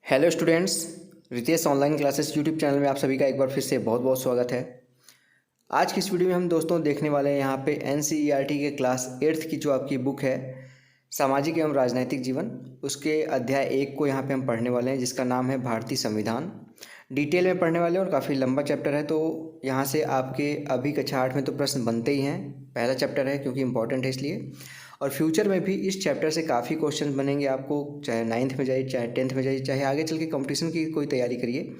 Hello students, Ritesh online classes YouTube channel में आप सभी का एक बार फिर से बहुत बहुत स्वागत है। आज की इस वीडियो में हम दोस्तों देखने वाले हैं यहाँ पे एनसीईआरटी के क्लास 8th की जो आपकी बुक है सामाजिक एवं राजनैतिक जीवन, उसके अध्याय 1 को यहाँ पे हम पढ़ने वाले हैं, जिसका नाम है भारतीय संविधान। डिटेल में पढ़ने वाले हैं और काफ़ी लंबा चैप्टर है, तो यहाँ से आपके अभी कक्षा 8 में तो प्रश्न बनते ही हैं। पहला चैप्टर है क्योंकि इम्पोर्टेंट है इसलिए, और फ्यूचर में भी इस चैप्टर से काफ़ी क्वेश्चन बनेंगे आपको, चाहे 9th में जाइए, चाहे 10th में जाइए, चाहे आगे चल के कंपटीशन की कोई तैयारी करिए।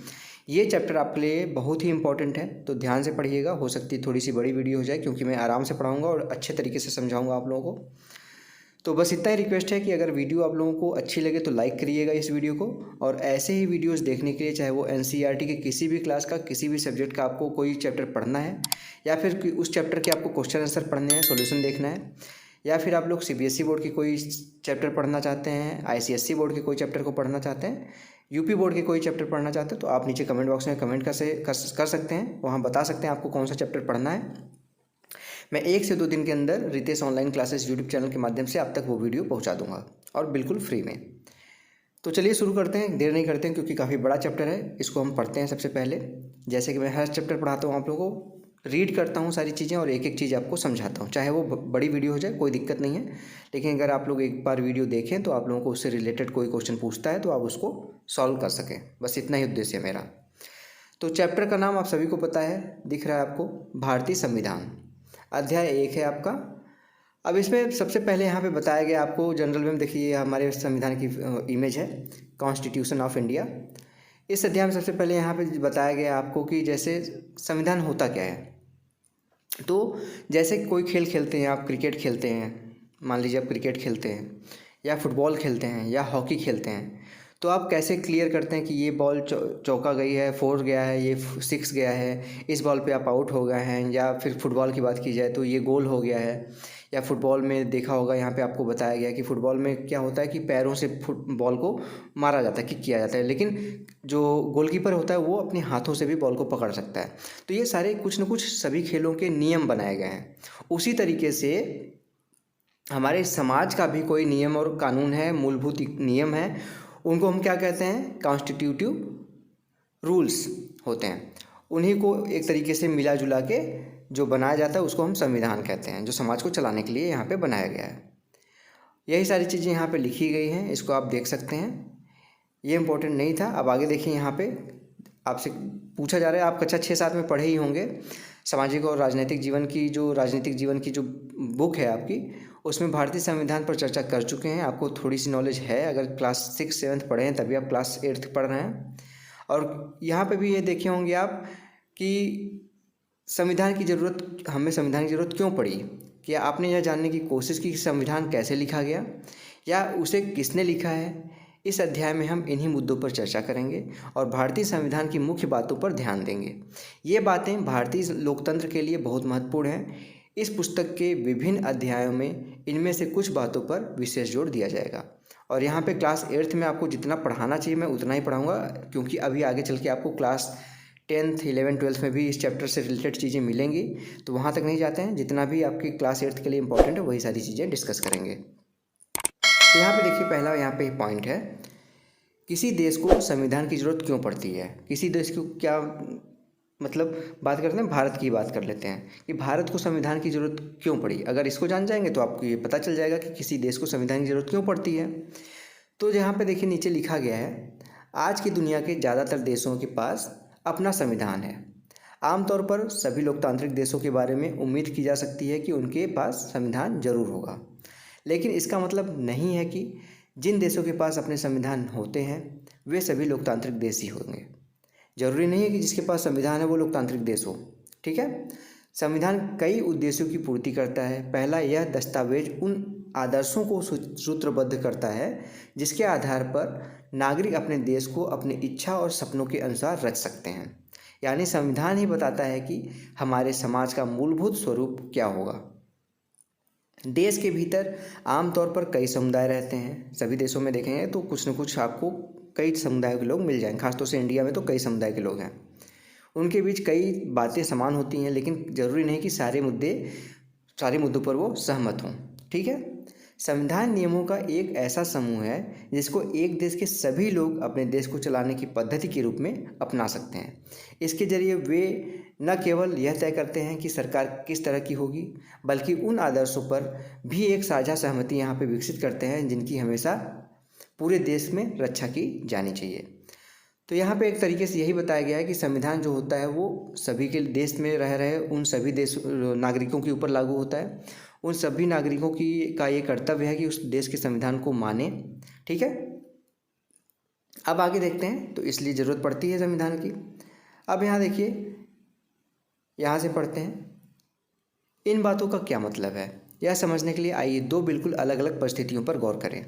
ये चैप्टर आपके लिए बहुत ही इंपॉर्टेंट है, तो ध्यान से पढ़िएगा। हो सकती है थोड़ी सी बड़ी वीडियो हो जाए क्योंकि मैं आराम से पढ़ाऊँगा और अच्छे तरीके से समझाऊँगा आप लोगों को। तो बस इतना ही रिक्वेस्ट है कि अगर वीडियो आप लोगों को अच्छी लगे तो लाइक करिएगा इस वीडियो को, और ऐसे ही वीडियोस देखने के लिए, चाहे वो एनसीईआरटी के किसी भी क्लास का, किसी भी सब्जेक्ट का आपको कोई चैप्टर पढ़ना है, या फिर उस चैप्टर के आपको क्वेश्चन आंसर पढ़ने हैं, सॉल्यूशन देखना है, या फिर आप लोग सीबीएसई बोर्ड की कोई चैप्टर पढ़ना चाहते हैं, आईसीएसई बोर्ड के कोई चैप्टर को पढ़ना चाहते हैं, यूपी बोर्ड के कोई चैप्टर पढ़ना चाहते हैं, तो आप नीचे कमेंट बॉक्स में कमेंट कर सकते हैं। वहाँ बता सकते हैं आपको कौन सा चैप्टर पढ़ना है। मैं 1 से 2 दिन के अंदर Ritesh online classes YouTube channel के माध्यम से आप तक वो वीडियो पहुंचा दूंगा, और बिल्कुल फ्री में। तो चलिए शुरू करते हैं, देर नहीं करते हैं, क्योंकि काफ़ी बड़ा चैप्टर है। इसको हम पढ़ते हैं। सबसे पहले, जैसे कि मैं हर चैप्टर पढ़ाता हूँ, आप लोगों को रीड करता हूँ सारी चीज़ें और एक एक चीज़ आपको समझाता हूँ, चाहे वो बड़ी वीडियो हो जाए, कोई दिक्कत नहीं है। लेकिन अगर आप लोग एक बार वीडियो देखें तो आप लोगों को उससे रिलेटेड कोई क्वेश्चन पूछता है तो आप उसको सॉल्व कर सकें, बस इतना ही उद्देश्य है मेरा। तो चैप्टर का नाम आप सभी को पता है, दिख रहा है आपको, भारतीय संविधान। अध्याय 1 है आपका। अब इसमें सबसे पहले यहाँ पे बताया गया आपको, जनरल में देखिए हमारे संविधान की इमेज है, कॉन्स्टिट्यूशन ऑफ इंडिया। इस अध्याय में सबसे पहले यहाँ पे बताया गया आपको कि जैसे संविधान होता क्या है। तो जैसे कोई खेल खेलते हैं, आप क्रिकेट खेलते हैं, मान लीजिए आप क्रिकेट खेलते हैं, या फुटबॉल खेलते हैं, या हॉकी खेलते हैं, तो आप कैसे क्लियर करते हैं कि ये बॉल चौका गई है, 4 गया है, ये 6 गया है, इस बॉल पे आप आउट हो गए हैं। या फिर फुटबॉल की बात की जाए तो ये गोल हो गया है। या फुटबॉल में देखा होगा, यहाँ पे आपको बताया गया कि फुटबॉल में क्या होता है कि पैरों से बॉल को मारा जाता है, किक किया जाता है, लेकिन जो गोलकीपर होता है वो अपने हाथों से भी बॉल को पकड़ सकता है। तो ये सारे कुछ न कुछ सभी खेलों के नियम बनाए गए हैं। उसी तरीके से हमारे समाज का भी कोई नियम और कानून है, मूलभूत नियम है। उनको हम क्या कहते हैं? कॉन्स्टिट्यूटिव रूल्स होते हैं। उन्हीं को एक तरीके से मिला जुला के जो बनाया जाता है उसको हम संविधान कहते हैं, जो समाज को चलाने के लिए यहाँ पे बनाया गया है। यही सारी चीज़ें यहाँ पे लिखी गई हैं, इसको आप देख सकते हैं। ये इम्पोर्टेंट नहीं था। अब आगे देखिए, यहाँ पे आपसे पूछा जा रहा है, आप कक्षा 6-7 में पढ़े ही होंगे, सामाजिक और राजनीतिक जीवन की जो बुक है आपकी, उसमें भारतीय संविधान पर चर्चा कर चुके हैं। आपको थोड़ी सी नॉलेज है, अगर क्लास 6-7 पढ़े हैं तभी आप क्लास 8th पढ़ रहे हैं। और यहाँ पे भी ये देखे होंगे आप कि हमें संविधान की ज़रूरत क्यों पड़ी। क्या आपने यह जानने की कोशिश की कि संविधान कैसे लिखा गया या उसे किसने लिखा है? इस अध्याय में हम इन्हीं मुद्दों पर चर्चा करेंगे और भारतीय संविधान की मुख्य बातों पर ध्यान देंगे। ये बातें भारतीय लोकतंत्र के लिए बहुत महत्वपूर्ण हैं। इस पुस्तक के विभिन्न अध्यायों में इनमें से कुछ बातों पर विशेष जोर दिया जाएगा। और यहाँ पे क्लास 8th में आपको जितना पढ़ाना चाहिए मैं उतना ही पढ़ाऊँगा, क्योंकि अभी आगे चल के आपको क्लास 10th 11th 12th में भी इस चैप्टर से रिलेटेड चीज़ें मिलेंगी, तो वहाँ तक नहीं जाते हैं। जितना भी आपकी क्लास 8th के लिए इंपॉर्टेंट है वही सारी चीज़ें डिस्कस करेंगे। तो यहाँ पे देखिए, पहला यहाँ पे पॉइंट है, किसी देश को संविधान की ज़रूरत क्यों पड़ती है। किसी देश को क्या मतलब, बात करते हैं भारत की, बात कर लेते हैं कि भारत को संविधान की ज़रूरत क्यों पड़ी। अगर इसको जान जाएंगे तो आपको ये पता चल जाएगा कि किसी देश को संविधान की ज़रूरत क्यों पड़ती है। तो यहाँ पे देखिए नीचे लिखा गया है, आज की दुनिया के ज़्यादातर देशों के पास अपना संविधान है। आमतौर पर सभी लोकतांत्रिक देशों के बारे में उम्मीद की जा सकती है कि उनके पास संविधान जरूर होगा, लेकिन इसका मतलब नहीं है कि जिन देशों के पास अपने संविधान होते हैं वे सभी लोकतांत्रिक देश ही होंगे। जरूरी नहीं है कि जिसके पास संविधान है वो लोकतांत्रिक देश हो, ठीक है। संविधान कई उद्देश्यों की पूर्ति करता है। पहला, यह दस्तावेज उन आदर्शों को सूत्रबद्ध करता है जिसके आधार पर नागरिक अपने देश को अपनी इच्छा और सपनों के अनुसार रच सकते हैं। यानी संविधान ही बताता है कि हमारे समाज का मूलभूत स्वरूप क्या होगा। देश के भीतर आमतौर पर कई समुदाय रहते हैं। सभी देशों में देखेंगे तो कुछ न कुछ आपको कई समुदायों के लोग मिल जाएंगे। खासतौर से इंडिया में तो कई समुदाय के लोग हैं। उनके बीच कई बातें समान होती हैं, लेकिन ज़रूरी नहीं कि सारे मुद्दों पर वो सहमत हों, ठीक है। संविधान नियमों का एक ऐसा समूह है जिसको एक देश के सभी लोग अपने देश को चलाने की पद्धति के रूप में अपना सकते हैं। इसके जरिए वे न केवल यह तय करते हैं कि सरकार किस तरह की होगी, बल्कि उन आदर्शों पर भी एक साझा सहमति यहाँ पे विकसित करते हैं जिनकी हमेशा पूरे देश में रक्षा की जानी चाहिए। तो यहाँ पे एक तरीके से यही बताया गया है कि संविधान जो होता है वो सभी के देश में रह रहे उन सभी देश नागरिकों के ऊपर लागू होता है। उन सभी नागरिकों का ये कर्तव्य है कि उस देश के संविधान को माने। ठीक है, अब आगे देखते हैं। तो इसलिए ज़रूरत पड़ती है संविधान की। अब यहाँ देखिए, यहाँ से पढ़ते हैं, इन बातों का क्या मतलब है यह समझने के लिए आइए दो बिल्कुल अलग अलग परिस्थितियों पर गौर करें।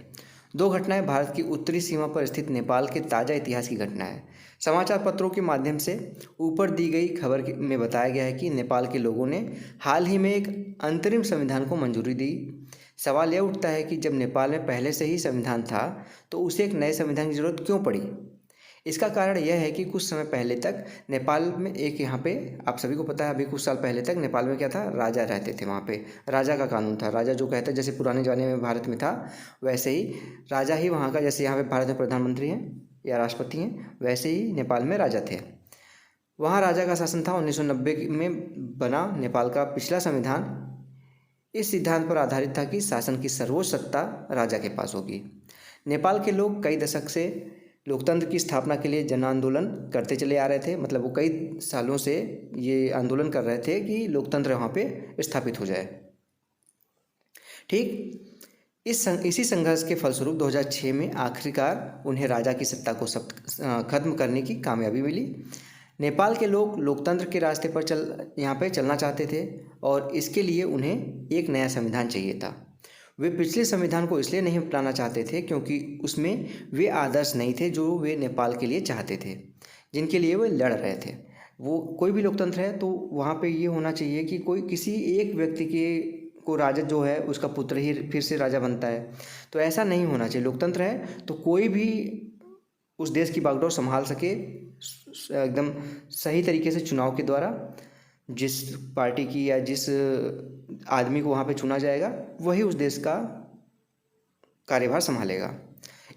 दो घटनाएं भारत की उत्तरी सीमा पर स्थित नेपाल के ताज़ा इतिहास की घटना है। समाचार पत्रों के माध्यम से ऊपर दी गई खबर में बताया गया है कि नेपाल के लोगों ने हाल ही में एक अंतरिम संविधान को मंजूरी दी। सवाल यह उठता है कि जब नेपाल में पहले से ही संविधान था तो उसे एक नए संविधान की जरूरत क्यों पड़ी। इसका कारण यह है कि कुछ समय पहले तक नेपाल में एक, यहाँ पे आप सभी को पता है, अभी कुछ साल पहले तक नेपाल में क्या था, राजा रहते थे। वहाँ पे राजा का कानून था। राजा जो कहता है, जैसे पुराने ज़माने में भारत में था वैसे ही राजा ही वहाँ का, जैसे यहाँ पे भारत में प्रधानमंत्री हैं या राष्ट्रपति हैं, वैसे ही नेपाल में राजा थे। वहाँ राजा का शासन था। 1990 में बना नेपाल का पिछला संविधान इस सिद्धांत पर आधारित था कि शासन की सर्वोच्च सत्ता राजा के पास होगी। नेपाल के लोग कई दशक से लोकतंत्र की स्थापना के लिए जन आंदोलन करते चले आ रहे थे। मतलब वो कई सालों से ये आंदोलन कर रहे थे कि लोकतंत्र वहाँ पे स्थापित हो जाए। ठीक इसी संघर्ष के फलस्वरूप 2006 में आखिरकार उन्हें राजा की सत्ता को खत्म करने की कामयाबी मिली। नेपाल के लोग लोकतंत्र के रास्ते पर यहाँ पे चलना चाहते थे और इसके लिए उन्हें एक नया संविधान चाहिए था। वे पिछले संविधान को इसलिए नहीं अपनाना चाहते थे क्योंकि उसमें वे आदर्श नहीं थे जो वे नेपाल के लिए चाहते थे, जिनके लिए वे लड़ रहे थे। वो कोई भी लोकतंत्र है तो वहाँ पे ये होना चाहिए कि कोई किसी एक व्यक्ति को राजा जो है उसका पुत्र ही फिर से राजा बनता है, तो ऐसा नहीं होना चाहिए। लोकतंत्र है तो कोई भी उस देश की बागडोर संभाल सके एकदम सही तरीके से चुनाव के द्वारा। जिस पार्टी की या जिस आदमी को वहाँ पे चुना जाएगा वही उस देश का कार्यभार संभालेगा।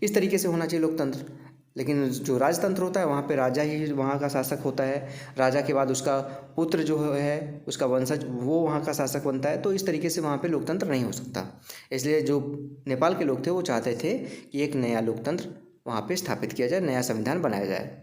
इस तरीके से होना चाहिए लोकतंत्र। लेकिन जो राजतंत्र होता है वहाँ पे राजा ही वहाँ का शासक होता है। राजा के बाद उसका पुत्र जो है, उसका वंशज, वो वहाँ का शासक बनता है। तो इस तरीके से वहाँ पे लोकतंत्र नहीं हो सकता। इसलिए जो नेपाल के लोग थे वो चाहते थे कि एक नया लोकतंत्र वहाँ पे स्थापित किया जाए, नया संविधान बनाया जाए।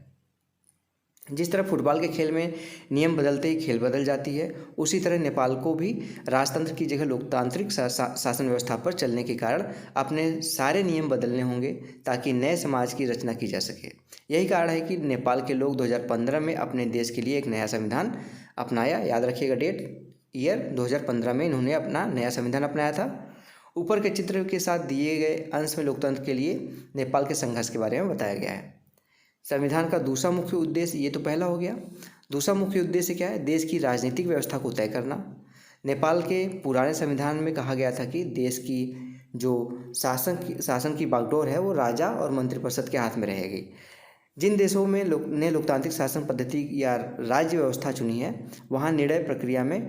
जिस तरह फुटबॉल के खेल में नियम बदलते ही खेल बदल जाती है, उसी तरह नेपाल को भी राजतंत्र की जगह लोकतांत्रिक शासन व्यवस्था पर चलने के कारण अपने सारे नियम बदलने होंगे ताकि नए समाज की रचना की जा सके। यही कारण है कि नेपाल के लोग 2015 में अपने देश के लिए एक नया संविधान अपनाया। याद रखिएगा डेट, ईयर 2015 में इन्होंने अपना नया संविधान अपनाया था। ऊपर के चित्र के साथ दिए गए अंश में लोकतंत्र के लिए नेपाल के संघर्ष के बारे में बताया गया है। संविधान का दूसरा मुख्य उद्देश्य, ये तो पहला हो गया। दूसरा मुख्य उद्देश्य क्या है? देश की राजनीतिक व्यवस्था को तय करना। नेपाल के पुराने संविधान में कहा गया था कि देश की जो शासन की बागडोर है वो राजा और मंत्रिपरिषद के हाथ में रहेगी। जिन देशों में ने लोकतांत्रिक शासन पद्धति या राज्य व्यवस्था चुनी है वहाँ निर्णय प्रक्रिया में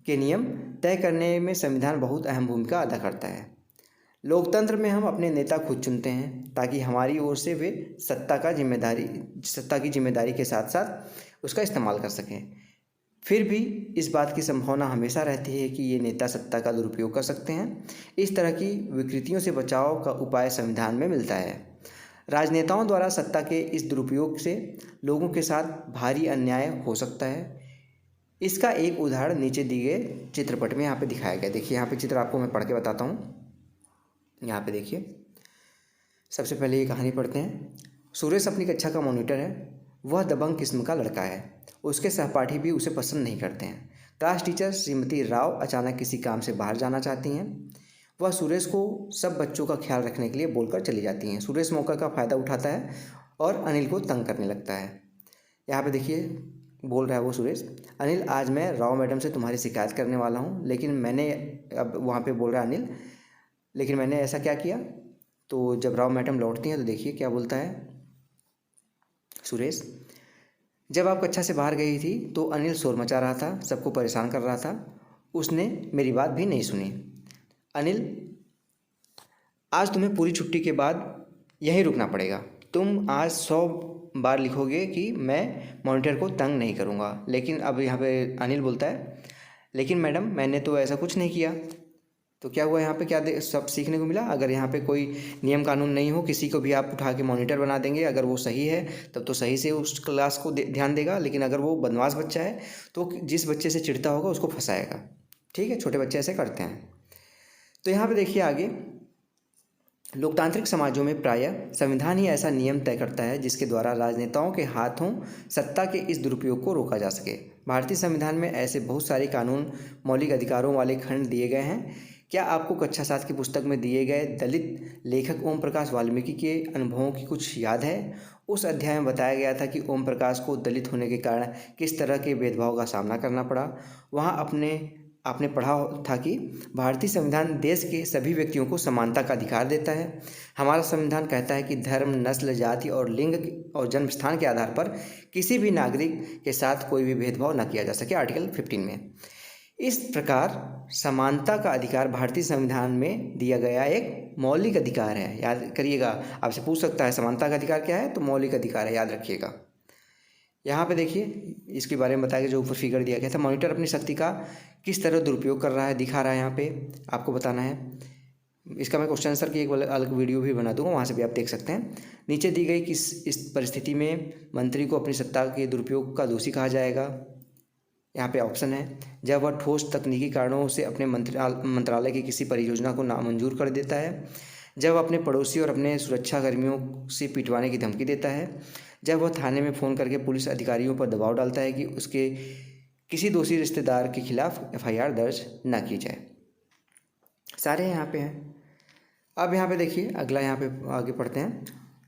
के नियम तय करने में संविधान बहुत अहम भूमिका अदा करता है। लोकतंत्र में हम अपने नेता खुद चुनते हैं ताकि हमारी ओर से वे सत्ता की जिम्मेदारी के साथ साथ उसका इस्तेमाल कर सकें। फिर भी इस बात की संभावना हमेशा रहती है कि ये नेता सत्ता का दुरुपयोग कर सकते हैं। इस तरह की विकृतियों से बचाव का उपाय संविधान में मिलता है। राजनेताओं द्वारा सत्ता के इस दुरुपयोग से लोगों के साथ भारी अन्याय हो सकता है। इसका एक उदाहरण नीचे दिए गए चित्रपट में यहाँ पे दिखाया गया। देखिए यहाँ पे चित्र आपको मैं पढ़ के बताता हूँ। यहाँ पे देखिए, सबसे पहले ये कहानी पढ़ते हैं। सुरेश अपनी कक्षा का मॉनिटर है। वह दबंग किस्म का लड़का है। उसके सहपाठी भी उसे पसंद नहीं करते हैं। क्लास टीचर श्रीमती राव अचानक किसी काम से बाहर जाना चाहती हैं। वह सुरेश को सब बच्चों का ख्याल रखने के लिए बोलकर चली जाती हैं। सुरेश मौका का फ़ायदा उठाता है और अनिल को तंग करने लगता है। यहाँ पे देखिए बोल रहा है वो सुरेश, अनिल आज मैं राव मैडम से तुम्हारी शिकायत करने वाला हूँ, लेकिन मैंने, अब वहाँ पे बोल रहा है अनिल, लेकिन मैंने ऐसा क्या किया। तो जब राव मैडम लौटती हैं तो देखिए क्या बोलता है सुरेश, जब आप कक्षा से बाहर गई थी तो अनिल शोर मचा रहा था, सबको परेशान कर रहा था। उसने मेरी बात भी नहीं सुनी। अनिल, आज तुम्हें पूरी छुट्टी के बाद यहीं रुकना पड़ेगा। तुम आज 100 बार लिखोगे कि मैं मॉनिटर को तंग नहीं करूँगा। लेकिन अब यहाँ पे अनिल बोलता है, लेकिन मैडम मैंने तो ऐसा कुछ नहीं किया। तो क्या हुआ यहाँ पे, क्या सब सीखने को मिला। अगर यहाँ पे कोई नियम कानून नहीं हो, किसी को भी आप उठा के मॉनिटर बना देंगे, अगर वो सही है तब तो सही से उस क्लास को ध्यान देगा। लेकिन अगर वो बदमाश बच्चा है तो जिस बच्चे से चिढ़ता होगा उसको फंसाएगा। ठीक है, छोटे बच्चे ऐसे करते हैं। तो यहाँ पे देखिए आगे, लोकतांत्रिक समाजों में प्रायः संविधान ही ऐसा नियम तय करता है जिसके द्वारा राजनेताओं के हाथों सत्ता के इस दुरुपयोग को रोका जा सके। भारतीय संविधान में ऐसे बहुत सारे कानून मौलिक अधिकारों वाले खंड दिए गए हैं। क्या आपको कक्षा 7 की पुस्तक में दिए गए दलित लेखक ओम प्रकाश वाल्मीकि के अनुभवों की कुछ याद है? उस अध्याय में बताया गया था कि ओम प्रकाश को दलित होने के कारण किस तरह के भेदभाव का सामना करना पड़ा। वहाँ आपने पढ़ा था कि भारतीय संविधान देश के सभी व्यक्तियों को समानता का अधिकार देता है। हमारा संविधान कहता है कि धर्म, नस्ल, जाति और लिंग और जन्म स्थान के आधार पर किसी भी नागरिक के साथ कोई भी भेदभाव न किया जा सके, आर्टिकल 15 में। इस प्रकार समानता का अधिकार भारतीय संविधान में दिया गया एक मौलिक अधिकार है। याद करिएगा, आपसे पूछ सकता है समानता का अधिकार क्या है, तो मौलिक अधिकार है, याद रखिएगा। यहाँ पे देखिए इसके बारे में बताया गया, जो ऊपर फिगर दिया गया था। मॉनिटर अपनी शक्ति का किस तरह दुरुपयोग कर रहा है दिखा रहा है, यहाँ पे आपको बताना है। इसका मैं क्वेश्चन आंसर की एक अलग वीडियो भी बना दूंगा, वहाँ से भी आप देख सकते हैं। नीचे दी गई किस इस परिस्थिति में मंत्री को अपनी सत्ता के दुरुपयोग का दोषी कहा जाएगा। यहाँ पे ऑप्शन है, जब वह ठोस तकनीकी कारणों से अपने मंत्रालय की किसी परियोजना को नामंजूर कर देता है, जब वह अपने पड़ोसी और अपने सुरक्षा कर्मियों से पिटवाने की धमकी देता है, जब वह थाने में फ़ोन करके पुलिस अधिकारियों पर दबाव डालता है कि उसके किसी दोषी रिश्तेदार के खिलाफ FIR दर्ज न की जाए। सारे यहाँ पे हैं। अब यहाँ पे देखिए अगला, यहाँ पे आगे पढ़ते हैं।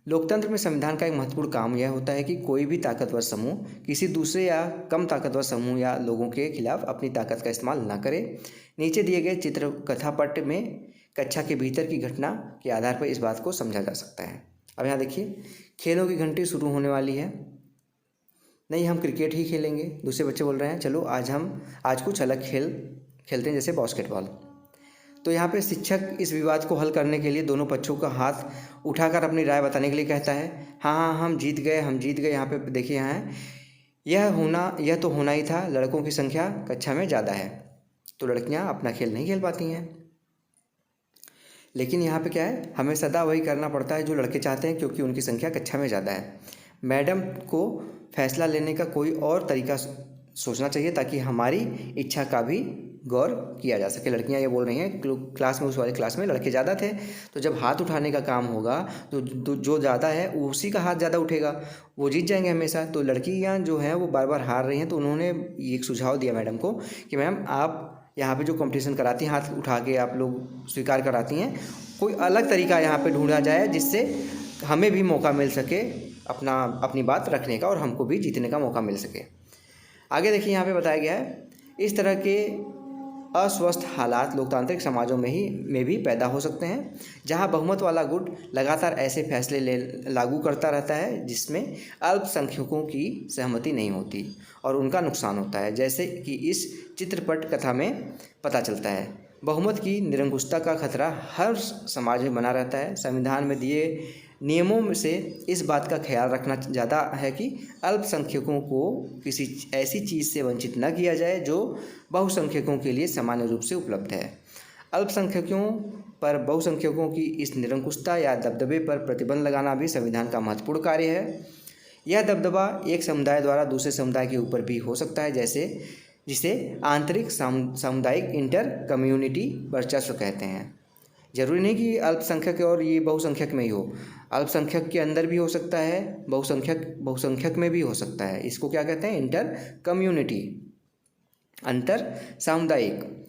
लोकतंत्र में संविधान का एक महत्वपूर्ण काम यह होता है कि कोई भी ताकतवर समूह किसी दूसरे या कम ताकतवर समूह या लोगों के खिलाफ अपनी ताकत का इस्तेमाल न करे। नीचे दिए गए चित्र कथापट में कक्षा के भीतर की घटना के आधार पर इस बात को समझा जा सकता है। अब यहाँ देखिए, खेलों की घंटी शुरू होने वाली है। नहीं, हम क्रिकेट ही खेलेंगे। दूसरे बच्चे बोल रहे हैं चलो आज कुछ अलग खेल खेलते हैं, जैसे बास्केटबॉल। तो यहाँ पे शिक्षक इस विवाद को हल करने के लिए दोनों पक्षों का हाथ उठाकर अपनी राय बताने के लिए कहता है। हाँ, हम जीत गए। यहाँ पे देखिए, यहाँ है, यह तो होना ही था। लड़कों की संख्या कक्षा में ज़्यादा है तो लड़कियाँ अपना खेल नहीं खेल पाती हैं। लेकिन यहाँ पे क्या है, हमें सदा वही करना पड़ता है जो लड़के चाहते हैं, क्योंकि उनकी संख्या कक्षा में ज़्यादा है। मैडम को फैसला लेने का कोई और तरीका सोचना चाहिए ताकि हमारी इच्छा का भी गौर किया जा सके। लड़कियां ये बोल रही हैं, क्लास में, उस वाले क्लास में लड़के ज़्यादा थे, तो जब हाथ उठाने का काम होगा तो जो ज़्यादा है उसी का हाथ ज़्यादा उठेगा, वो जीत जाएंगे हमेशा। तो लड़कियां जो हैं वो बार बार हार रही हैं, तो उन्होंने एक सुझाव दिया मैडम को कि मैम आप यहाँ पे जो कंपटीशन कराती हैं, हाथ उठा के आप लोग स्वीकार कराती हैं, कोई अलग तरीका यहाँ पे ढूंढा जाए जिससे हमें भी मौका मिल सके अपनी बात रखने का और हमको भी जीतने का मौका मिल सके। आगे देखिए, यहाँ पे बताया गया है, इस तरह के अस्वस्थ हालात लोकतांत्रिक समाजों में भी पैदा हो सकते हैं, जहां बहुमत वाला गुट लगातार ऐसे फैसले लागू करता रहता है जिसमें अल्पसंख्यकों की सहमति नहीं होती और उनका नुकसान होता है। जैसे कि इस चित्रपट कथा में पता चलता है, बहुमत की निरंकुशता का खतरा हर समाज में बना रहता है। संविधान में दिए नियमों से इस बात का ख्याल रखना ज़्यादा है कि अल्पसंख्यकों को किसी ऐसी चीज़ से वंचित न किया जाए जो बहुसंख्यकों के लिए सामान्य रूप से उपलब्ध है। अल्पसंख्यकों पर बहुसंख्यकों की इस निरंकुशता या दबदबे पर प्रतिबंध लगाना भी संविधान का महत्वपूर्ण कार्य है। यह दबदबा एक समुदाय द्वारा दूसरे समुदाय के ऊपर भी हो सकता है, जिसे आंतरिक सामुदायिक इंटर कम्युनिटी वर्चस्व कहते हैं। जरूरी नहीं कि अल्पसंख्यक और ये बहुसंख्यक में ही हो, अल्पसंख्यक के अंदर भी हो सकता है, बहुसंख्यक में भी हो सकता है। इसको क्या कहते हैं, इंटर कम्युनिटी, अंतर सामुदायिक,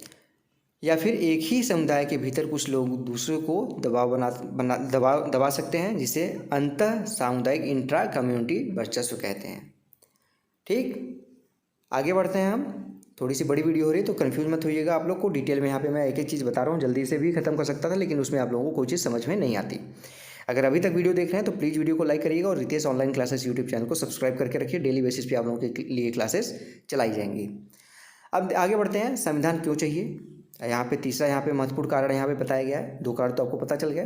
या फिर एक ही समुदाय के भीतर कुछ लोग दूसरे को दबा सकते हैं, जिसे अंतर सामुदायिक इंट्रा कम्युनिटी वर्चस्व कहते हैं। ठीक, आगे बढ़ते हैं हम। थोड़ी सी बड़ी वीडियो हो रही है तो कंफ्यूज मत होइएगा आप लोग को। डिटेल में यहाँ पे मैं एक एक चीज़ बता रहा हूँ, जल्दी से भी खत्म कर सकता था, लेकिन उसमें आप लोगों को कोई चीज़ समझ में नहीं आती। अगर अभी तक वीडियो देख रहे हैं तो प्लीज़ वीडियो को लाइक करिएगा और Ritesh online classes YouTube channel को सब्सक्राइब करके रखिए। डेली बेसिस पे आप लोगों के लिए क्लासेस चलाई जाएंगी। अब आगे बढ़ते हैं, संविधान क्यों चाहिए। यहाँ पे तीसरा यहाँ पे महत्वपूर्ण कारण यहाँ पे बताया गया है। 2 कारण तो आपको पता चल गया।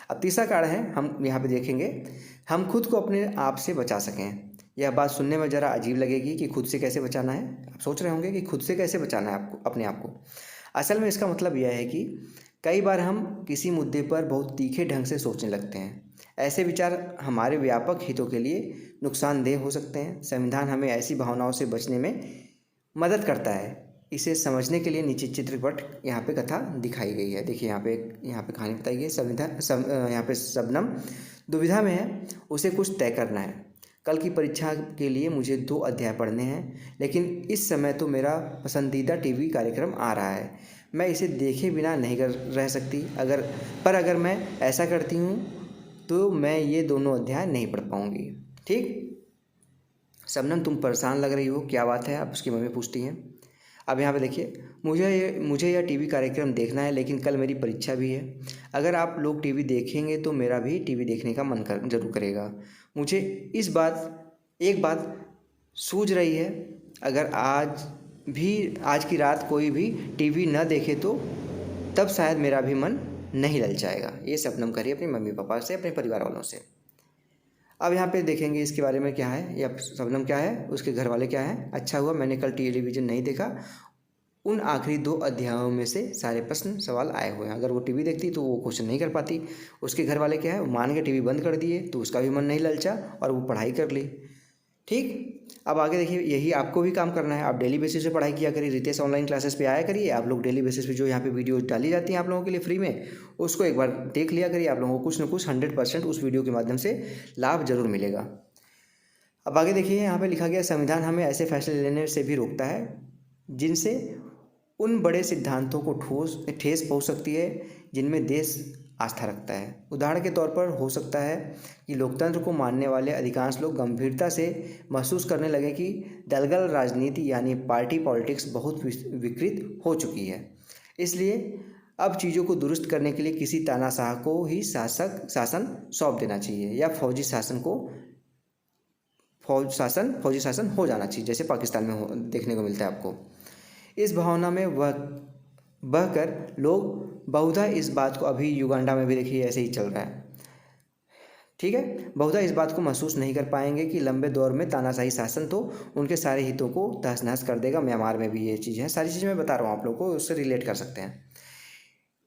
अब तीसरा कारण है, हम यहाँ पे देखेंगे, हम खुद को अपने आप से बचा सकें। यह बात सुनने में ज़रा अजीब लगेगी कि खुद से कैसे बचाना है। आप सोच रहे होंगे कि खुद से कैसे बचाना है आपको अपने आप को। असल में इसका मतलब यह है कि कई बार हम किसी मुद्दे पर बहुत तीखे ढंग से सोचने लगते हैं। ऐसे विचार हमारे व्यापक हितों के लिए नुकसानदेह हो सकते हैं। संविधान हमें ऐसी भावनाओं से बचने में मदद करता है। इसे समझने के लिए नीचे चित्रपट यहाँ पे कथा दिखाई गई है। देखिए यहाँ पे कहानी बताई गई है। यहाँ पे शबनम दुविधा में है, उसे कुछ तय करना है। कल की परीक्षा के लिए मुझे 2 अध्याय पढ़ने हैं, लेकिन इस समय तो मेरा पसंदीदा टीवी कार्यक्रम आ रहा है। मैं इसे देखे बिना नहीं रह सकती। अगर मैं ऐसा करती हूँ तो मैं ये दोनों अध्याय नहीं पढ़ पाऊँगी। ठीक। शबनम, तुम परेशान लग रही हो, क्या बात है? अब उसकी मम्मी पूछती हैं। अब यहाँ पे देखिए, मुझे यह टीवी कार्यक्रम देखना है, लेकिन कल मेरी परीक्षा भी है। अगर आप लोग टीवी देखेंगे तो मेरा भी टीवी देखने का मन जरूर करेगा। मुझे एक बात सूझ रही है, अगर आज की रात कोई भी टीवी न देखे तो तब शायद मेरा भी मन नहीं ललचाएगा। ये शबनम कह रही है अपने मम्मी पापा से, अपने परिवार वालों से। अब यहाँ पे देखेंगे इसके बारे में क्या है, या शबनम क्या है, उसके घर वाले क्या हैं। अच्छा हुआ मैंने कल टेलीविज़न नहीं देखा। उन आखिरी 2 अध्यायों में से सारे प्रश्न सवाल आए हुए हैं। अगर वो टीवी देखती तो वो क्वेश्चन नहीं कर पाती। उसके घर वाले क्या है, वो मान के टीवी बंद कर दिए तो उसका भी मन नहीं ललचा और वो पढ़ाई कर ली। ठीक। अब आगे देखिए, यही आपको भी काम करना है। आप डेली बेसिस पे पढ़ाई किया करिए। रितेश ऑनलाइन क्लासेस पे आया करिए। आप लोग डेली बेसिस पे जो यहाँ पे वीडियो डाली जाती हैं आप लोगों के लिए फ्री में, उसको एक बार देख लिया करिए। आप लोगों को कुछ ना कुछ 100% उस वीडियो के माध्यम से लाभ जरूर मिलेगा। अब आगे देखिए, यहाँ पे लिखा गया, संविधान हमें ऐसे फैसले लेने से भी रोकता है जिनसे उन बड़े सिद्धांतों को ठेस पहुँच सकती है जिनमें देश आस्था रखता है। उदाहरण के तौर पर हो सकता है कि लोकतंत्र को मानने वाले अधिकांश लोग गंभीरता से महसूस करने लगे कि दलगल राजनीति यानी पार्टी पॉलिटिक्स बहुत विकृत हो चुकी है। इसलिए अब चीज़ों को दुरुस्त करने के लिए किसी तानाशाह को ही शासन सौंप देना चाहिए, या फौजी शासन हो जाना चाहिए, जैसे पाकिस्तान में देखने को मिलता है आपको। इस भावना में बहकर लोग बहुधा इस बात को, अभी युगांडा में भी देखिए ऐसे ही चल रहा है, ठीक है, बहुधा इस बात को महसूस नहीं कर पाएंगे कि लंबे दौर में तानाशाही शासन तो उनके सारे हितों को तहस नहस कर देगा। म्यांमार में भी ये चीज़ है। सारी चीज़ें मैं बता रहा हूँ आप लोगों को, उससे रिलेट कर सकते हैं।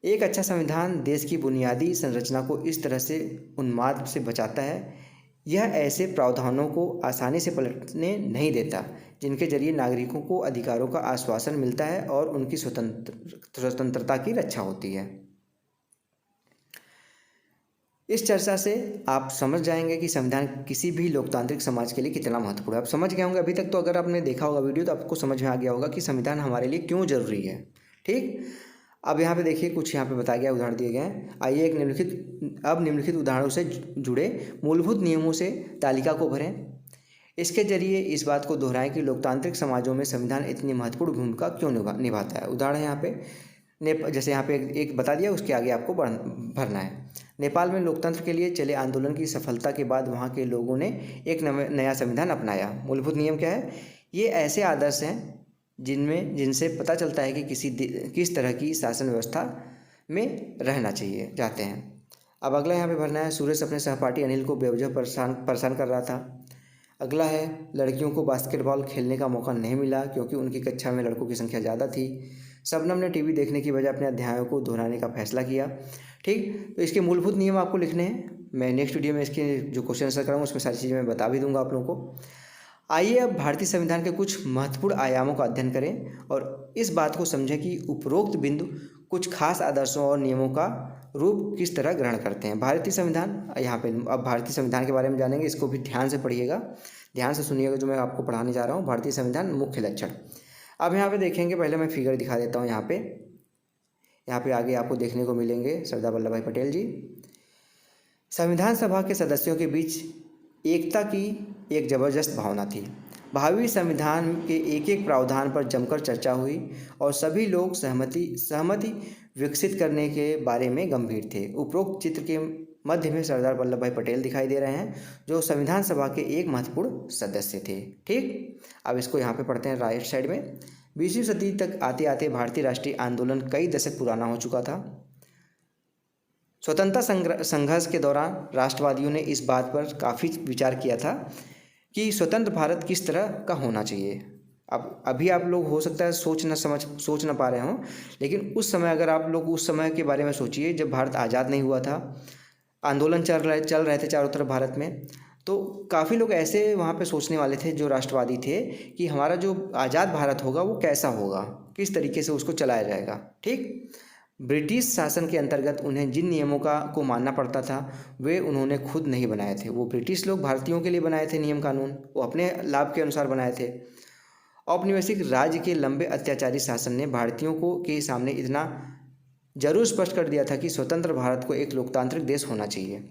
एक अच्छा संविधान देश की बुनियादी संरचना को इस तरह से उन्माद से बचाता है। यह ऐसे प्रावधानों को आसानी से पलटने नहीं देता जिनके जरिए नागरिकों को अधिकारों का आश्वासन मिलता है और उनकी स्वतंत्रता की रक्षा होती है। इस चर्चा से आप समझ जाएंगे कि संविधान किसी भी लोकतांत्रिक समाज के लिए कितना महत्वपूर्ण है। आप समझ गए होंगे अभी तक तो, अगर आपने देखा होगा वीडियो तो आपको समझ में आ गया होगा कि संविधान हमारे लिए क्यों जरूरी है। ठीक। अब यहाँ पे देखिए, कुछ यहाँ पे बताया गया, उदाहरण दिए गए हैं। आइए निम्नलिखित उदाहरणों से जुड़े मूलभूत नियमों से तालिका को भरें। इसके जरिए इस बात को दोहराएं कि लोकतांत्रिक समाजों में संविधान इतनी महत्वपूर्ण भूमिका क्यों निभाता है। उदाहरण यहाँ पे जैसे यहाँ पे एक बता दिया, उसके आगे आपको भरना है। नेपाल में लोकतंत्र के लिए चले आंदोलन की सफलता के बाद वहाँ के लोगों ने एक नया संविधान अपनाया। मूलभूत नियम क्या है? ये ऐसे आदर्श हैं जिनसे पता चलता है कि किस तरह की शासन व्यवस्था में रहना चाहिए चाहते हैं। अब अगला यहाँ पे भरना है, सुरेश अपने सहपाठी अनिल को बेवजह परेशान कर रहा था। अगला है, लड़कियों को बास्केटबॉल खेलने का मौका नहीं मिला क्योंकि उनकी कक्षा में लड़कों की संख्या ज़्यादा थी। शबनम ने टीवी देखने की बजाय अपने अध्यायों को दोहराने का फैसला किया। ठीक, तो इसके मूलभूत नियम आपको लिखने हैं। मैं नेक्स्ट वीडियो में इसके जो क्वेश्चन आंसर कराऊंगा उसमें सारी चीज़ें मैं बता भी दूंगा आप लोगों को। आइए अब भारतीय संविधान के कुछ महत्वपूर्ण आयामों का अध्ययन करें और इस बात को समझें कि उपरोक्त बिंदु कुछ खास आदर्शों और नियमों का रूप किस तरह ग्रहण करते हैं। भारतीय संविधान, यहाँ पे अब भारतीय संविधान के बारे में जानेंगे, इसको भी ध्यान से पढ़िएगा, ध्यान से सुनिएगा जो मैं आपको पढ़ाने जा रहा हूँ। भारतीय संविधान मुख्य लक्षण। अब यहाँ पे देखेंगे, पहले मैं फिगर दिखा देता हूँ। यहाँ पे आगे आपको देखने को मिलेंगे सरदार वल्लभ भाई पटेल जी। संविधान सभा के सदस्यों के बीच एकता की एक जबरदस्त भावना थी। भावी संविधान के एक एक प्रावधान पर जमकर चर्चा हुई और सभी लोग सहमति विकसित करने के बारे में गंभीर थे। उपरोक्त चित्र के मध्य में सरदार वल्लभ भाई पटेल दिखाई दे रहे हैं जो संविधान सभा के एक महत्वपूर्ण सदस्य थे। ठीक, अब इसको यहाँ पे पढ़ते हैं राइट साइड में। 20वीं सदी तक आते आते भारतीय राष्ट्रीय आंदोलन कई दशक पुराना हो चुका था। स्वतंत्रता संघर्ष के दौरान राष्ट्रवादियों ने इस बात पर काफ़ी विचार किया था कि स्वतंत्र भारत किस तरह का होना चाहिए। अब अभी आप लोग हो सकता है सोच ना पा रहे हों, लेकिन उस समय अगर आप लोग उस समय के बारे में सोचिए जब भारत आज़ाद नहीं हुआ था, आंदोलन चल रहे थे चारों तरफ भारत में, तो काफ़ी लोग ऐसे वहाँ पे सोचने वाले थे जो राष्ट्रवादी थे कि हमारा जो आज़ाद भारत होगा वो कैसा होगा, किस तरीके से उसको चलाया जाएगा। ठीक, ब्रिटिश शासन के अंतर्गत उन्हें जिन नियमों को मानना पड़ता था वे उन्होंने खुद नहीं बनाए थे। वो ब्रिटिश लोग भारतीयों के लिए बनाए थे नियम कानून, वो अपने लाभ के अनुसार बनाए थे। औपनिवेशिक राज्य के लंबे अत्याचारी शासन ने भारतीयों को के सामने इतना जरूर स्पष्ट कर दिया था कि स्वतंत्र भारत को एक लोकतांत्रिक देश होना चाहिए।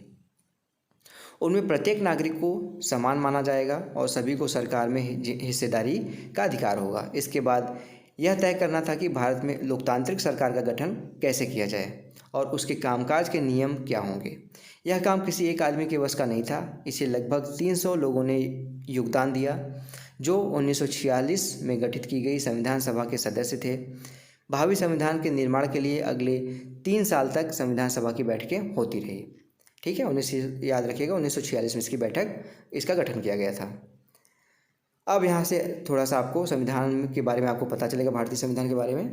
उनमें प्रत्येक नागरिक को समान माना जाएगा और सभी को सरकार में हिस्सेदारी का अधिकार होगा। इसके बाद यह तय करना था कि भारत में लोकतांत्रिक सरकार का गठन कैसे किया जाए और उसके कामकाज के नियम क्या होंगे। यह काम किसी एक आदमी के वश का नहीं था। इसे लगभग 300 लोगों ने योगदान दिया जो 1946 में गठित की गई संविधान सभा के सदस्य थे। भावी संविधान के निर्माण के लिए अगले 3 साल तक संविधान सभा की बैठकें होती रही। ठीक है, याद रखिएगा 1946 में इसका गठन किया गया था। अब यहाँ से थोड़ा सा आपको संविधान के बारे में आपको पता चलेगा, भारतीय संविधान के बारे में।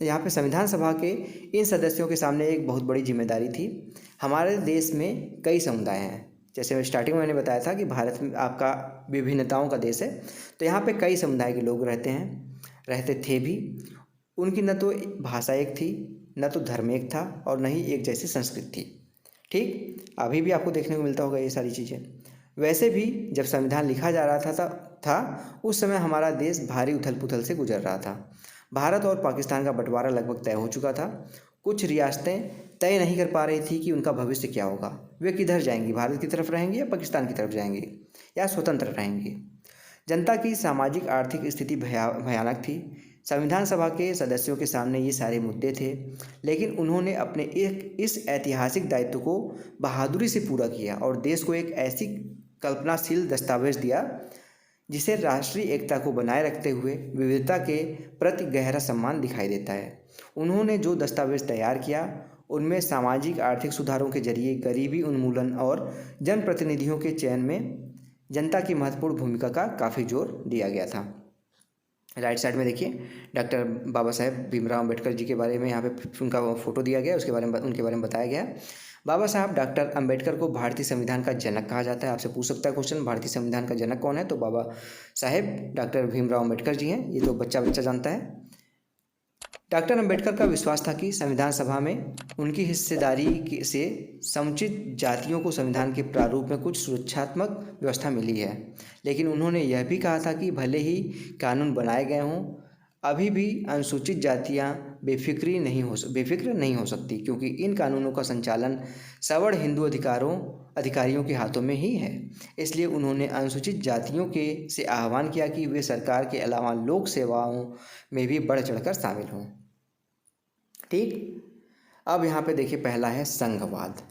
यहाँ पे संविधान सभा के इन सदस्यों के सामने एक बहुत बड़ी जिम्मेदारी थी। हमारे देश में कई समुदाय हैं, जैसे स्टार्टिंग में मैंने बताया था कि भारत में आपका विभिन्नताओं का देश है, तो यहाँ पे कई समुदाय के लोग रहते थे भी। उनकी न तो भाषा एक थी, न तो धर्म एक था और न ही एक जैसी संस्कृति थी। ठीक, अभी भी आपको देखने को मिलता होगा ये सारी चीज़ें। वैसे भी जब संविधान लिखा जा रहा था उस समय हमारा देश भारी उथल पुथल से गुजर रहा था। भारत और पाकिस्तान का बंटवारा लगभग तय हो चुका था। कुछ रियासतें तय नहीं कर पा रही थी कि उनका भविष्य क्या होगा, वे किधर जाएंगी, भारत की तरफ रहेंगी या पाकिस्तान की तरफ जाएंगी या स्वतंत्र रहेंगी। जनता की सामाजिक आर्थिक स्थिति भयानक थी। संविधान सभा के सदस्यों के सामने ये सारे मुद्दे थे, लेकिन उन्होंने अपने इस ऐतिहासिक दायित्व को बहादुरी से पूरा किया और देश को एक ऐसी कल्पनाशील दस्तावेज दिया जिसे राष्ट्रीय एकता को बनाए रखते हुए विविधता के प्रति गहरा सम्मान दिखाई देता है। उन्होंने जो दस्तावेज तैयार किया उनमें सामाजिक आर्थिक सुधारों के जरिए गरीबी उन्मूलन और जनप्रतिनिधियों के चयन में जनता की महत्वपूर्ण भूमिका का काफ़ी जोर दिया गया था। राइट साइड में देखिए डॉक्टर बाबा साहेब भीमराव अम्बेडकर जी के बारे में यहाँ पे उनका फोटो दिया गया, उनके बारे में बताया गया। बाबा साहब डॉक्टर अम्बेडकर को भारतीय संविधान का जनक कहा जाता है। आपसे पूछ सकता है क्वेश्चन, भारतीय संविधान का जनक कौन है? तो बाबा साहेब डॉक्टर भीमराव अम्बेडकर जी हैं। ये तो बच्चा जानता है। डॉक्टर अम्बेडकर का विश्वास था कि संविधान सभा में उनकी हिस्सेदारी से समुचित जातियों को संविधान के प्रारूप में कुछ सुरक्षात्मक व्यवस्था मिली है, लेकिन उन्होंने यह भी कहा था कि भले ही कानून बनाए गए हों, अभी भी अनुसूचित जातियां बेफिक्र नहीं हो सकती, क्योंकि इन कानूनों का संचालन सवर्ण हिंदू अधिकारियों के हाथों में ही है। इसलिए उन्होंने अनुसूचित जातियों से आह्वान किया कि वे सरकार के अलावा लोक सेवाओं में भी बढ़ चढ़कर शामिल हों। ठीक, अब यहाँ पे देखिए पहला है संघवाद,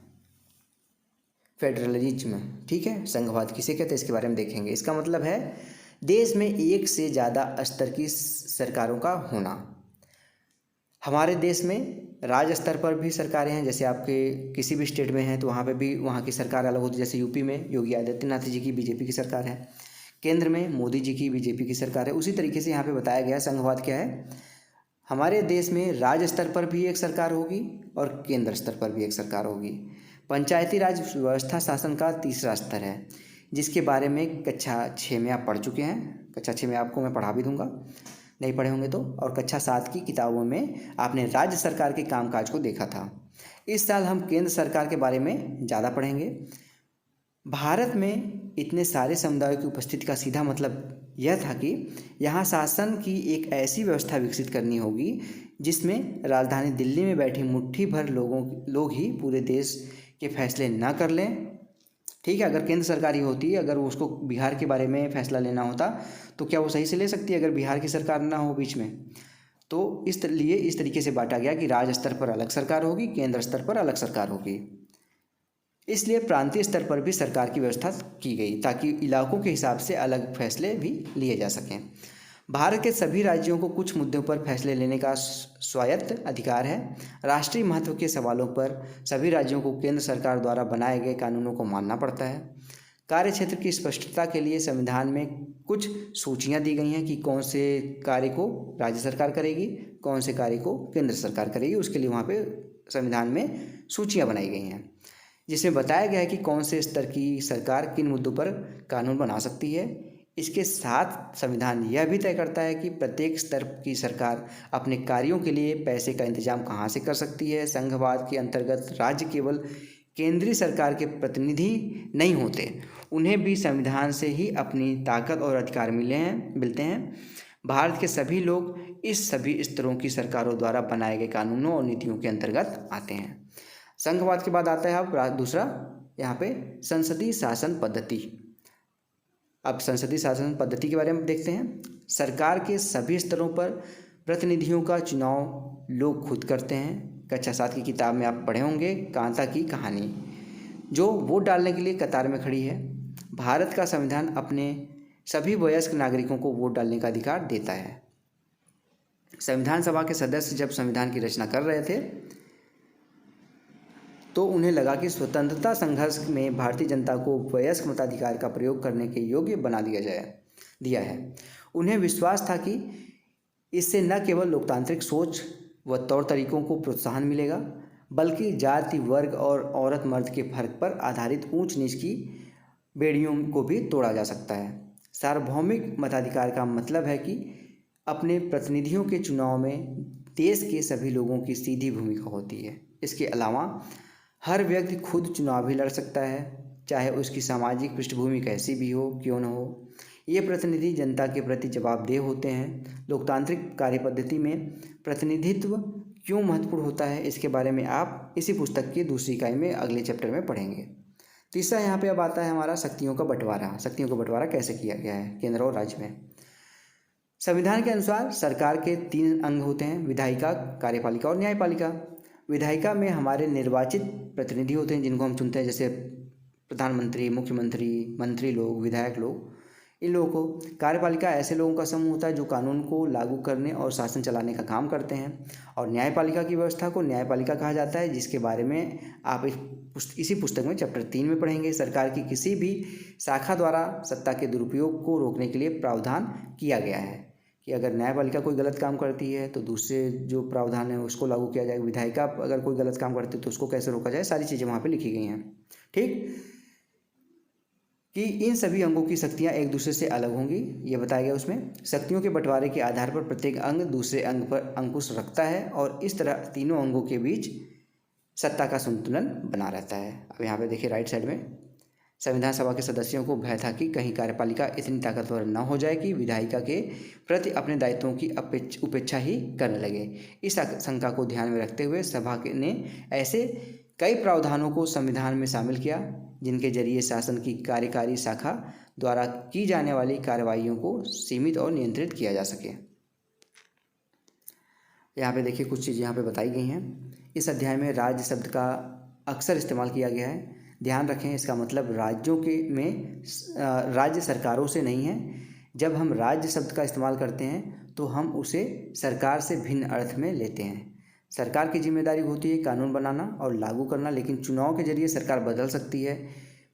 फेडरलिज्म। ठीक है, संघवाद किसे कहते हैं इसके बारे में देखेंगे। इसका मतलब है देश में एक से ज़्यादा स्तर की सरकारों का होना। हमारे देश में राज्य स्तर पर भी सरकारें हैं, जैसे आपके किसी भी स्टेट में हैं तो वहाँ पे भी वहाँ की सरकार अलग होती है। जैसे यूपी में योगी आदित्यनाथ जी की बीजेपी की सरकार है, केंद्र में मोदी जी की बीजेपी की सरकार है। उसी तरीके से यहाँ पे बताया गया संघवाद क्या है। हमारे देश में राज्य स्तर पर भी एक सरकार होगी और केंद्र स्तर पर भी एक सरकार होगी। पंचायती राज व्यवस्था शासन का तीसरा स्तर है, जिसके बारे में कक्षा 6 में आप पढ़ चुके हैं। कक्षा 6 में आपको मैं पढ़ा भी दूंगा, नहीं पढ़े होंगे तो। और कक्षा 7 की किताबों में आपने राज्य सरकार के कामकाज को देखा था। इस साल हम केंद्र सरकार के बारे में ज़्यादा पढ़ेंगे। भारत में इतने सारे समुदायों की उपस्थिति का सीधा मतलब यह था कि यहाँ शासन की एक ऐसी व्यवस्था विकसित करनी होगी जिसमें राजधानी दिल्ली में बैठी मुट्ठी भर लोग ही पूरे देश के फैसले ना कर लें। ठीक है, अगर केंद्र सरकार ही होती, अगर उसको बिहार के बारे में फैसला लेना होता तो क्या वो सही से ले सकती है अगर बिहार की सरकार ना हो बीच में? तो इस तरीके से बांटा गया कि राज्य स्तर पर अलग सरकार होगी, केंद्र स्तर पर अलग सरकार होगी। इसलिए प्रांतीय स्तर पर भी सरकार की व्यवस्था की गई ताकि इलाकों के हिसाब से अलग फैसले भी लिए जा सकें। भारत के सभी राज्यों को कुछ मुद्दों पर फैसले लेने का स्वायत्त अधिकार है। राष्ट्रीय महत्व के सवालों पर सभी राज्यों को केंद्र सरकार द्वारा बनाए गए कानूनों को मानना पड़ता है। कार्य क्षेत्र की स्पष्टता के लिए संविधान में कुछ सूचियां दी गई हैं कि कौन से कार्य को राज्य सरकार करेगी, कौन से कार्य को केंद्र सरकार करेगी। उसके लिए वहाँ पे संविधान में सूचियां बनाई गई हैं, जिसमें बताया गया है कि कौन से स्तर की सरकार किन मुद्दों पर कानून बना सकती है। इसके साथ संविधान यह भी तय करता है कि प्रत्येक स्तर की सरकार अपने कार्यों के लिए पैसे का इंतजाम कहाँ से कर सकती है। संघवाद के अंतर्गत राज्य केवल केंद्रीय सरकार के प्रतिनिधि नहीं होते, उन्हें भी संविधान से ही अपनी ताकत और अधिकार मिलते हैं। भारत के सभी लोग इस सभी स्तरों की सरकारों द्वारा बनाए गए कानूनों और नीतियों के अंतर्गत आते हैं। संघवाद के बाद आता है अब दूसरा यहाँ पे संसदीय शासन पद्धति। अब संसदीय शासन पद्धति के बारे में देखते हैं। सरकार के सभी स्तरों पर प्रतिनिधियों का चुनाव लोग खुद करते हैं। कक्षा 7 की किताब में आप पढ़े होंगे कांता की कहानी, जो वोट डालने के लिए कतार में खड़ी है। भारत का संविधान अपने सभी वयस्क नागरिकों को वोट डालने का अधिकार देता है। संविधान सभा के सदस्य जब संविधान की रचना कर रहे थे तो उन्हें लगा कि स्वतंत्रता संघर्ष में भारतीय जनता को वयस्क मताधिकार का प्रयोग करने के योग्य बना दिया है। उन्हें विश्वास था कि इससे न केवल लोकतांत्रिक सोच व तौर तरीकों को प्रोत्साहन मिलेगा, बल्कि जाति, वर्ग और औरत मर्द के फर्क पर आधारित ऊंच नीच की बेड़ियों को भी तोड़ा जा सकता है। सार्वभौमिक मताधिकार का मतलब है कि अपने प्रतिनिधियों के चुनाव में देश के सभी लोगों की सीधी भूमिका होती है। इसके अलावा हर व्यक्ति खुद चुनाव भी लड़ सकता है, चाहे उसकी सामाजिक पृष्ठभूमि कैसी भी हो, क्यों न हो। ये प्रतिनिधि जनता के प्रति जवाबदेह होते हैं। लोकतांत्रिक कार्यपद्धति में प्रतिनिधित्व क्यों महत्वपूर्ण होता है, इसके बारे में आप इसी पुस्तक की दूसरी इकाई में अगले चैप्टर में पढ़ेंगे। तीसरा यहाँ पे अब आता है हमारा शक्तियों का बंटवारा। शक्तियों का बंटवारा कैसे किया गया है केंद्र और राज्य में। संविधान के अनुसार सरकार के 3 अंग होते हैं: विधायिका, कार्यपालिका और न्यायपालिका। विधायिका में हमारे निर्वाचित प्रतिनिधि होते हैं जिनको हम चुनते हैं, जैसे प्रधानमंत्री, मुख्यमंत्री, मंत्री लोग, विधायक लोग, इन लोगों को। कार्यपालिका ऐसे लोगों का समूह होता है जो कानून को लागू करने और शासन चलाने का काम करते हैं। और न्यायपालिका की व्यवस्था को न्यायपालिका कहा जाता है, जिसके बारे में आप इसी पुस्तक में चैप्टर 3 में पढ़ेंगे। सरकार की किसी भी शाखा द्वारा सत्ता के दुरुपयोग को रोकने के लिए प्रावधान किया गया है कि अगर न्यायपालिका कोई गलत काम करती है तो दूसरे जो प्रावधान है उसको लागू किया जाएगा। विधायिका अगर कोई गलत काम करती है तो उसको कैसे रोका जाए, सारी चीज़ें वहाँ पे लिखी गई हैं। ठीक, कि इन सभी अंगों की शक्तियाँ एक दूसरे से अलग होंगी, ये बताया गया उसमें। शक्तियों के बंटवारे के आधार पर प्रत्येक अंग दूसरे अंग पर अंकुश रखता है और इस तरह तीनों अंगों के बीच सत्ता का संतुलन बना रहता है। अब यहाँ पे देखिए राइट साइड में, संविधान सभा के सदस्यों को भय था कि कहीं कार्यपालिका इतनी ताकतवर न हो जाए कि विधायिका के प्रति अपने दायित्वों की उपेक्षा ही करने लगे। इस आशंका को ध्यान में रखते हुए सभा ने ऐसे कई प्रावधानों को संविधान में शामिल किया जिनके जरिए शासन की कार्यकारी शाखा द्वारा की जाने वाली कार्रवाइयों को सीमित और नियंत्रित किया जा सके। यहाँ पे देखिए कुछ चीज़ यहाँ पे बताई गई हैं। इस अध्याय में राज्य शब्द का अक्सर इस्तेमाल किया गया है। ध्यान रखें, इसका मतलब राज्यों के में राज्य सरकारों से नहीं है। जब हम राज्य शब्द का इस्तेमाल करते हैं तो हम उसे सरकार से भिन्न अर्थ में लेते हैं। सरकार की जिम्मेदारी होती है कानून बनाना और लागू करना, लेकिन चुनाव के जरिए सरकार बदल सकती है।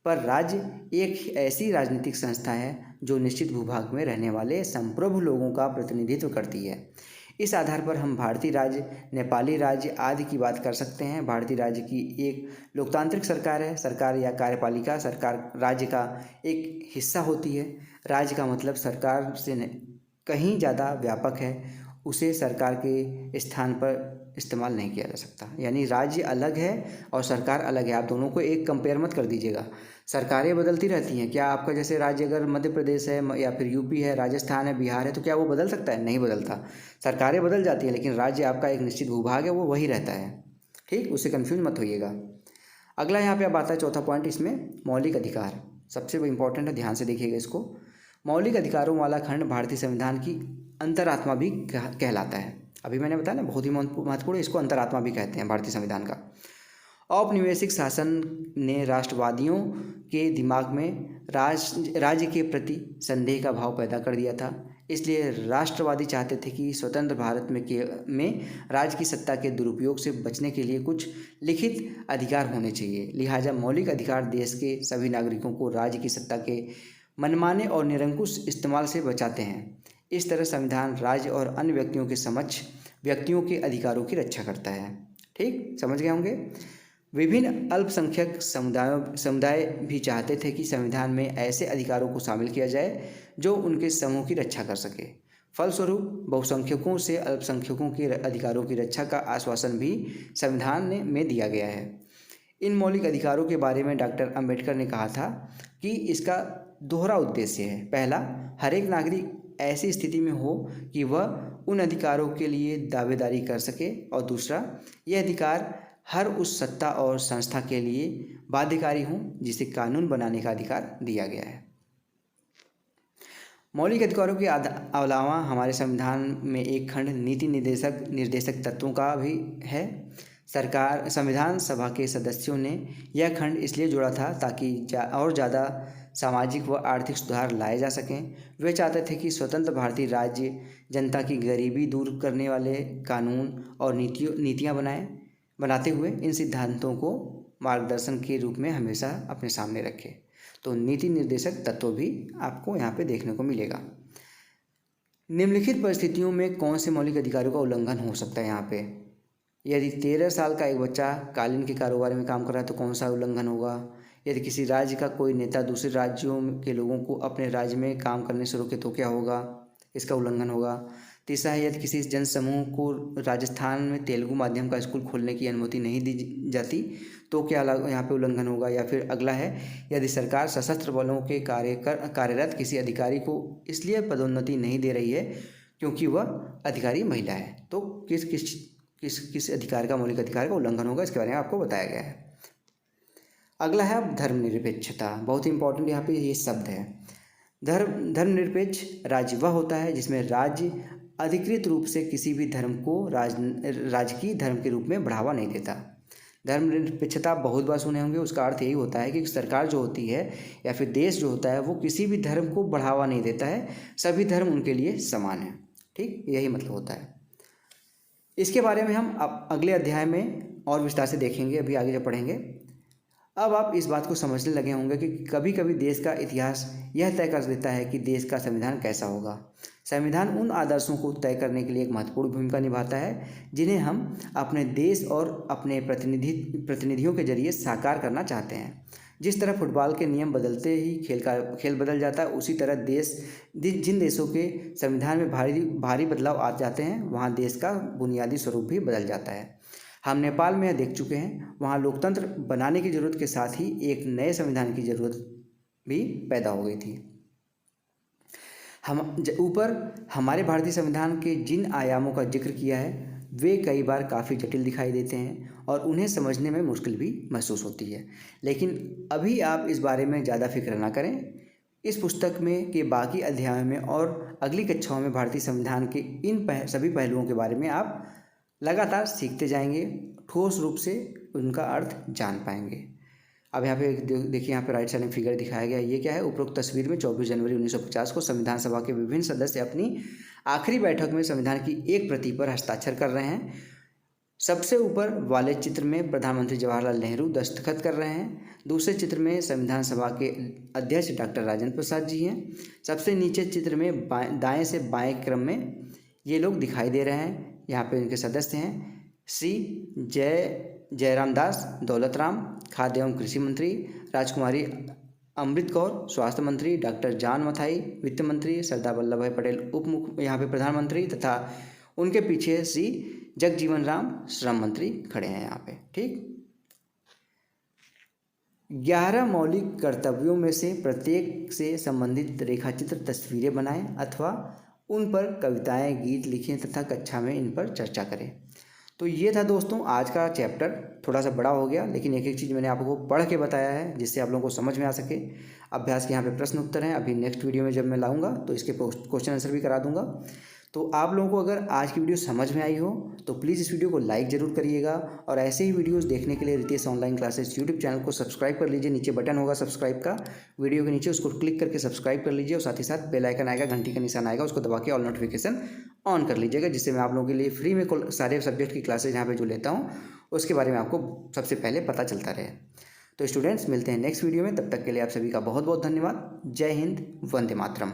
पर राज्य एक ऐसी राजनीतिक संस्था है जो निश्चित भूभाग में रहने वाले संप्रभु लोगों का प्रतिनिधित्व करती है। इस आधार पर हम भारतीय राज्य, नेपाली राज्य आदि की बात कर सकते हैं। भारतीय राज्य की एक लोकतांत्रिक सरकार है। सरकार या कार्यपालिका सरकार राज्य का एक हिस्सा होती है। राज्य का मतलब सरकार से कहीं ज़्यादा व्यापक है, उसे सरकार के स्थान पर इस्तेमाल नहीं किया जा सकता। यानी राज्य अलग है और सरकार अलग है, आप दोनों को एक कंपेयर मत कर दीजिएगा। सरकारें बदलती रहती हैं। क्या आपका जैसे राज्य अगर मध्य प्रदेश है या फिर यूपी है, राजस्थान है, बिहार है, तो क्या वो बदल सकता है? नहीं बदलता। सरकारें बदल जाती हैं लेकिन राज्य आपका एक निश्चित भूभाग है, वो वही रहता है। ठीक, उससे कन्फ्यूज मत होइएगा। अगला यहाँ पे अब आता है चौथा पॉइंट, इसमें मौलिक अधिकार सबसे इंपॉर्टेंट है, ध्यान से देखिएगा इसको। मौलिक अधिकारों वाला खंड भारतीय संविधान की अंतरात्मा भी कहलाता है। अभी मैंने बताया ना, बहुत ही महत्वपूर्ण, इसको अंतरात्मा भी कहते हैं भारतीय संविधान का। औपनिवेशिक शासन ने राष्ट्रवादियों के दिमाग में राज्य के प्रति संदेह का भाव पैदा कर दिया था। इसलिए राष्ट्रवादी चाहते थे कि स्वतंत्र भारत में राज्य की सत्ता के दुरुपयोग से बचने के लिए कुछ लिखित अधिकार होने चाहिए। लिहाजा मौलिक अधिकार देश के सभी नागरिकों को राज्य की सत्ता के मनमाने और निरंकुश इस्तेमाल से बचाते हैं। इस तरह संविधान राज्य और अन्य व्यक्तियों के समक्ष व्यक्तियों के अधिकारों की रक्षा करता है। ठीक समझ गए होंगे। विभिन्न अल्पसंख्यक समुदाय भी चाहते थे कि संविधान में ऐसे अधिकारों को शामिल किया जाए जो उनके समूह की रक्षा कर सके। फलस्वरूप बहुसंख्यकों से अल्पसंख्यकों के अधिकारों की रक्षा का आश्वासन भी संविधान में दिया गया है। इन मौलिक अधिकारों के बारे में डॉक्टर अंबेडकर ने कहा था कि इसका दोहरा उद्देश्य है। पहला, हर एक नागरिक ऐसी स्थिति में हो कि वह उन अधिकारों के लिए दावेदारी कर सके, और दूसरा, यह अधिकार हर उस सत्ता और संस्था के लिए बाध्यकारी हों जिसे कानून बनाने का अधिकार दिया गया है। मौलिक अधिकारों के अलावा हमारे संविधान में एक खंड नीति निर्देशक तत्वों का भी है। संविधान सभा के सदस्यों ने यह खंड इसलिए जोड़ा था ताकि और ज़्यादा सामाजिक व आर्थिक सुधार लाए जा सकें। वे चाहते थे कि स्वतंत्र भारतीय राज्य जनता की गरीबी दूर करने वाले कानून और नीतियाँ बनाते हुए इन सिद्धांतों को मार्गदर्शन के रूप में हमेशा अपने सामने रखे। तो नीति निर्देशक तत्व भी आपको यहाँ पे देखने को मिलेगा। निम्नलिखित परिस्थितियों में कौन से मौलिक अधिकारों का उल्लंघन हो सकता है? यहाँ पे यदि 13 साल का एक बच्चा कालीन के कारोबार में काम कर रहा है तो कौन सा उल्लंघन होगा? यदि किसी राज्य का कोई नेता दूसरे राज्यों के लोगों को अपने राज्य में काम करने से रोके तो क्या होगा? इसका उल्लंघन होगा। तीसरा है, यदि किसी जनसमूह को राजस्थान में तेलुगु माध्यम का स्कूल खोलने की अनुमति नहीं दी जाती तो क्या यहाँ पे उल्लंघन होगा? या फिर अगला है, यदि सरकार सशस्त्र बलों के कार्यरत किसी अधिकारी को इसलिए पदोन्नति नहीं दे रही है क्योंकि वह अधिकारी महिला है, तो किस अधिकार का, मौलिक अधिकार का उल्लंघन होगा, इसके बारे में आपको बताया गया है। अगला है अब धर्मनिरपेक्षता। बहुत ही इंपॉर्टेंट यहाँ पे ये शब्द है। धर्मनिरपेक्ष राज्य वह होता है जिसमें राज्य अधिकृत रूप से किसी भी धर्म को राजकीय धर्म के रूप में बढ़ावा नहीं देता। धर्मनिरपेक्षता बहुत बार सुने होंगे। उसका अर्थ यही होता है कि सरकार जो होती है या फिर देश जो होता है वो किसी भी धर्म को बढ़ावा नहीं देता है, सभी धर्म उनके लिए समान है। ठीक, यही मतलब होता है। इसके बारे में हम अगले अध्याय में और विस्तार से देखेंगे, अभी आगे जब पढ़ेंगे। अब आप इस बात को समझने लगे होंगे कि कभी कभी देश का इतिहास यह तय कर देता है कि देश का संविधान कैसा होगा। संविधान उन आदर्शों को तय करने के लिए एक महत्वपूर्ण भूमिका निभाता है जिन्हें हम अपने देश और अपने प्रतिनिधियों के जरिए साकार करना चाहते हैं। जिस तरह फुटबॉल के नियम बदलते ही खेल बदल जाता है, उसी तरह जिन देशों के संविधान में भारी बदलाव आ जाते हैं वहाँ देश का बुनियादी स्वरूप भी बदल जाता है। हम नेपाल में यह देख चुके हैं। वहाँ लोकतंत्र बनाने की जरूरत के साथ ही एक नए संविधान की जरूरत भी पैदा हो गई थी। ऊपर हमारे भारतीय संविधान के जिन आयामों का जिक्र किया है वे कई बार काफ़ी जटिल दिखाई देते हैं और उन्हें समझने में मुश्किल भी महसूस होती है, लेकिन अभी आप इस बारे में ज़्यादा फिक्र ना करें। इस पुस्तक में के बाकी अध्यायों में और अगली कक्षाओं में भारतीय संविधान के इन सभी पहलुओं के बारे में आप लगातार सीखते जाएंगे, ठोस रूप से उनका अर्थ जान पाएंगे। अब यहाँ पे देखिए, यहाँ पे राइट साइड में फिगर दिखाया गया है। ये क्या है? उपरोक्त तस्वीर में 24 जनवरी 1950 को संविधान सभा के विभिन्न सदस्य अपनी आखिरी बैठक में संविधान की एक प्रति पर हस्ताक्षर कर रहे हैं। सबसे ऊपर वाले चित्र में प्रधानमंत्री जवाहरलाल नेहरू दस्तखत कर रहे हैं। दूसरे चित्र में संविधान सभा के अध्यक्ष डॉक्टर राजेंद्र प्रसाद जी हैं। सबसे नीचे चित्र में दाएँ से बाएँ क्रम में ये लोग दिखाई दे रहे हैं। यहाँ पे इनके सदस्य हैं श्री जयराम दास दौलत राम, खाद्य एवं कृषि मंत्री, राजकुमारी अमृत कौर स्वास्थ्य मंत्री, डॉक्टर जॉन मथाई वित्त मंत्री, सरदार वल्लभ भाई पटेल यहाँ पे प्रधानमंत्री तथा उनके पीछे श्री जगजीवन राम श्रम मंत्री खड़े हैं यहाँ पे। ठीक, 11 मौलिक कर्तव्यों में से प्रत्येक से संबंधित रेखाचित्र तस्वीरें बनाएं अथवा उन पर कविताएं गीत लिखें तथा कक्षा में इन पर चर्चा करें। तो ये था दोस्तों आज का चैप्टर। थोड़ा सा बड़ा हो गया, लेकिन एक एक चीज़ मैंने आपको पढ़ के बताया है जिससे आप लोगों को समझ में आ सके। अभ्यास के यहाँ पे प्रश्न उत्तर हैं। अभी नेक्स्ट वीडियो में जब मैं लाऊंगा तो इसके क्वेश्चन आंसर भी करा दूंगा। तो आप लोगों को अगर आज की वीडियो समझ में आई हो तो प्लीज़ इस वीडियो को लाइक ज़रूर करिएगा, और ऐसे ही वीडियोस देखने के लिए Ritesh online classes YouTube channel को सब्सक्राइब कर लीजिए। नीचे बटन होगा सब्सक्राइब का, वीडियो के नीचे उसको क्लिक करके सब्सक्राइब कर लीजिए, और साथ ही साथ बेल आइकन आएगा, घंटी का निशान आएगा, उसको दबा के ऑल नोटिफिकेशन ऑन कर लीजिएगा, जिससे मैं आप लोगों के लिए फ्री में सारे सब्जेक्ट की क्लासेज यहाँ पर जो लेता हूँ उसके बारे में आपको सबसे पहले पता चलता रहे। तो स्टूडेंट्स, मिलते हैं नेक्स्ट वीडियो में, तब तक के लिए आप सभी का बहुत बहुत धन्यवाद। जय हिंद, वंदे मातरम।